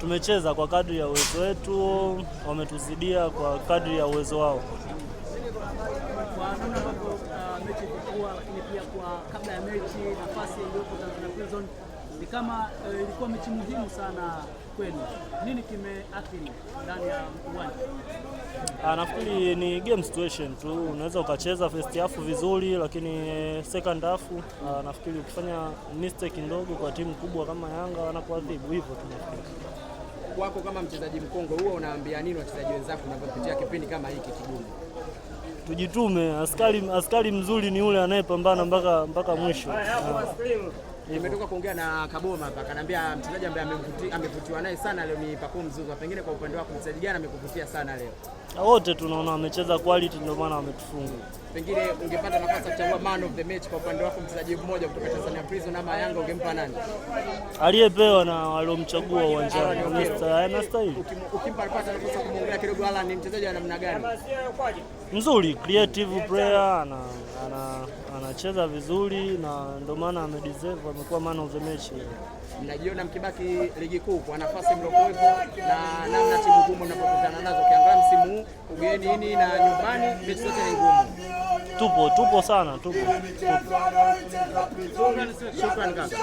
tumecheza kwa kadri ya uwezo wetu, wametuzidia kwa kadri ya uwezo wao. Kwa namna ambavyo mechi ilikuwa, lakini pia kwa kabla ya mechi nafasi iliyopo Tanzania Prison ni kama ilikuwa mechi muhimu sana kwenu. Nini kimeathiri ndani ya uwanja? Nafikiri ni game situation tu. Unaweza ukacheza first half vizuri, lakini second half nafikiri ukifanya mistake ndogo kwa timu kubwa kama Yanga wanakuadhibu hivyo tunafikiri. Wako kama mchezaji mkongwe, huo unaambia nini wachezaji wenzako unapopitia kipindi kama hiki kigumu? Tujitume, askari mzuri ni yule anayepambana mpaka mwisho. Nimetoka kuongea na Kaboma hapa, akaniambia mchezaji ambaye amevutiwa naye sana leo ni Pacome Zouzoua. Pengine kwa upande wako mchezaji gani amekuvutia sana leo? Wote tunaona wamecheza quality, ndio maana wametufunga. Pengine ungepata nafasi ya kuchagua man of the match kwa upande wako, mchezaji mmoja kutoka Tanzania Prison ama Yanga, ungempa nani? Aliyepewa na waliomchagua uwanjani. Anastahili. Ukimpa nafasi ya kumuongelea kidogo, Alan ni mchezaji wa namna gani? Mzuri, creative player, anacheza vizuri na ndio maana amedeserve, amekuwa man of the match. Mnajiona mkibaki ligi kuu kwa nafasi mliokuwepo na namna timu ngumu mnapokutana nazo, ukiangalia msimu huu ugenini na nyumbani mechi zote ni ngumu? Tupo sana, tupo. Shukrani kaka.